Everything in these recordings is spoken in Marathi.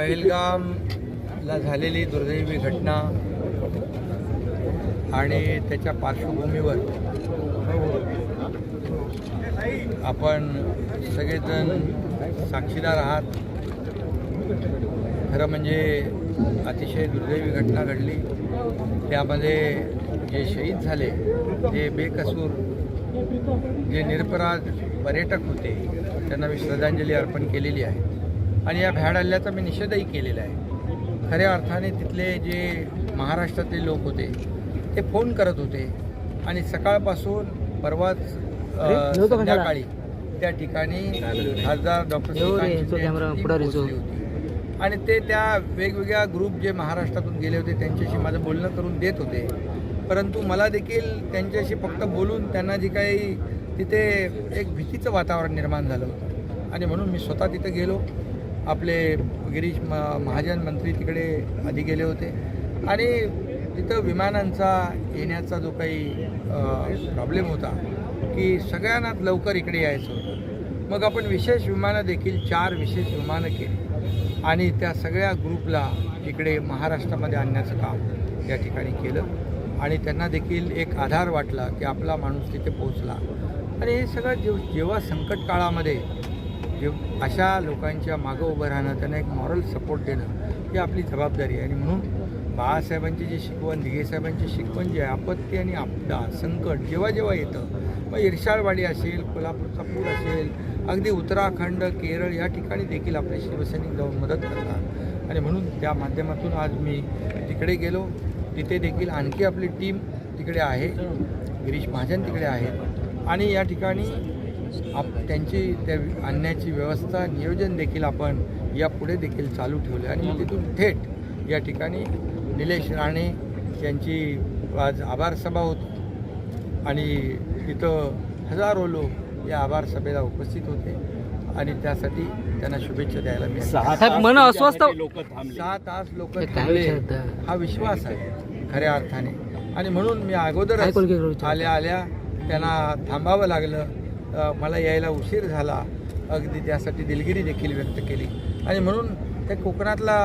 पहलगामला झालेली दुर्दैवी घटना आणि त्याच्या पार्श्वभूमीवर आपण सगळेजण साक्षीदार आहात. खरं म्हणजे अतिशय दुर्दैवी घटना घडली. त्यामध्ये जे शहीद झाले ते बेकसूर जे निरपराध पर्यटक होते त्यांना मी श्रद्धांजली अर्पण केलेली आहे आणि या भ्याड हल्ल्याचा मी निषेधही केलेला आहे. खऱ्या अर्थाने तिथले जे महाराष्ट्रातले लोक होते ते फोन करत होते आणि सकाळपासून परवाच संध्याकाळी त्या ठिकाणी खासदार डॉक्टर पोहोचली होती आणि ते त्या वेगवेगळ्या ग्रुप जे महाराष्ट्रातून गेले होते त्यांच्याशी माझं बोलणं करून देत होते. परंतु मला देखील त्यांच्याशी फक्त बोलून त्यांना जी काही तिथे एक भीतीचं वातावरण निर्माण झालं होतं आणि म्हणून मी स्वतः तिथे गेलो. आपले गिरीश महाजन मंत्री तिकडे आधी गेले होते आणि तिथं विमानांचा येण्याचा जो काही प्रॉब्लेम होता की सगळ्यांना लवकर इकडे यायचं होतं. मग आपण विशेष विमानं देखील 4 विशेष विमानं केली आणि त्या सगळ्या ग्रुपला इकडे महाराष्ट्रामध्ये आणण्याचं काम या ठिकाणी केलं आणि त्यांना देखील एक आधार वाटला की आपला माणूस तिथे पोहोचला. आणि हे सगळं जेव्हा संकट काळामध्ये अशा लोकांच्या मागं उभं राहणं, त्यांना एक मॉरल सपोर्ट देणं ही आपली जबाबदारी आहे. आणि म्हणून बाळासाहेबांची जी शिकवण, दिघेसाहेबांची शिकवण जी आहे, आपत्ती आणि आपदा संकट जेव्हा जेव्हा येतं, मग इर्शाळवाडी असेल, कोल्हापूरचा पूर असेल, अगदी उत्तराखंड, केरळ या ठिकाणी देखील आपले शिवसैनिक जाऊन मदत करतात. आणि म्हणून त्या माध्यमातून आज मी तिकडे गेलो. तिथे देखील आणखी आपली टीम तिकडे आहे, गिरीश महाजन तिकडे आहेत आणि या ठिकाणी त्यांची त्या आणण्याची व्यवस्था, नियोजन देखील आपण यापुढे देखील चालू ठेवले. आणि तिथून थेट या ठिकाणी निलेश राणे यांची आज आभार सभा होती आणि तिथं हजारो लोक या आभार सभेला उपस्थित होते आणि त्यासाठी त्यांना शुभेच्छा द्यायला मी 6 तास लोक थांबले. हा विश्वास आहे खऱ्या अर्थाने आणि म्हणून मी अगोदरच आल्या त्यांना थांबावं लागलं. मला यायला उशीर झाला, अगदी त्यासाठी दिलगिरी देखील व्यक्त केली. आणि म्हणून त्या कोकणातला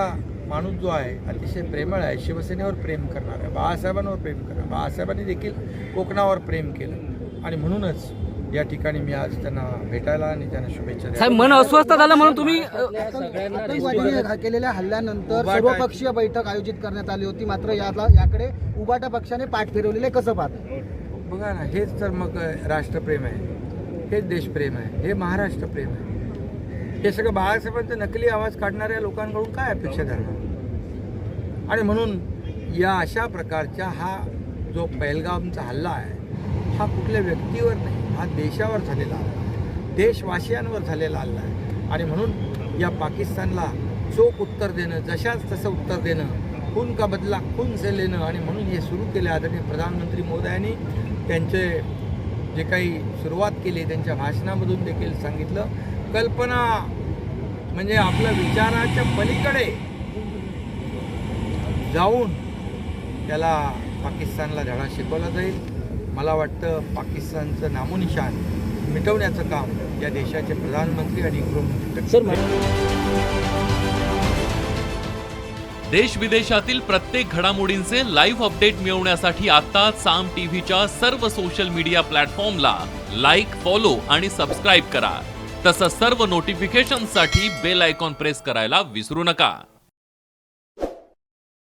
माणूस जो आहे अतिशय प्रेमळ आहे, शिवसेनेवर प्रेम करणार आहे, बाळासाहेबांवर प्रेम करणार. बाळासाहेबांनी देखील कोकणावर प्रेम केलं आणि म्हणूनच या ठिकाणी मी आज त्यांना भेटायला आणि त्यांना शुभेच्छा द्यायला. मन अस्वस्थ झालं म्हणून तुम्ही केलेल्या हल्ल्यानंतर सर्वपक्षीय बैठक आयोजित करण्यात आली होती, मात्र याकडे उबाटा पक्षाने पाठ फिरवलेले कसं पाहता? बघा ना, हेच तर मग राष्ट्रप्रेम आहे, हेच देशप्रेम आहे, हे महाराष्ट्र प्रेम आहे. हे सगळं बाळासाहेबांचा नकली आवाज काढणाऱ्या लोकांकडून काय अपेक्षा धरणार? आणि म्हणून या अशा प्रकारच्या हा जो पहलगामचा हल्ला आहे हा कुठल्या व्यक्तीवर नाही, हा देशावर झालेला हल्ला, देशवासियांवर झालेला हल्ला आहे. आणि म्हणून या पाकिस्तानला चोख उत्तर देणं, जशाच तसं उत्तर देणं, खून का बदला खून से लेणं. आणि म्हणून हे सुरू केले आदरणीय प्रधानमंत्री मोदयांनी. त्यांचे जे काही सुरुवात केली त्यांच्या भाषणामधून देखील सांगितलं, कल्पना म्हणजे आपल्या विचाराच्या पलीकडे जाऊन त्याला पाकिस्तानला धडा शिकवला जाईल. मला वाटतं पाकिस्तानचं नामोनिशान मिटवण्याचं काम या देशाचे प्रधानमंत्री आणि गृहमंत्री. देश विदेशातील प्रत्येक घडामोडींचे लाईव्ह अपडेट मिळवण्यासाठी आता साम टीव्हीच्या सर्व सोशल मीडिया प्लॅटफॉर्मला लाईक, फॉलो आणि सबस्क्राईब करा. तसंच सर्व नोटिफिकेशनसाठी बेल आयकॉन प्रेस करायला विसरू नका.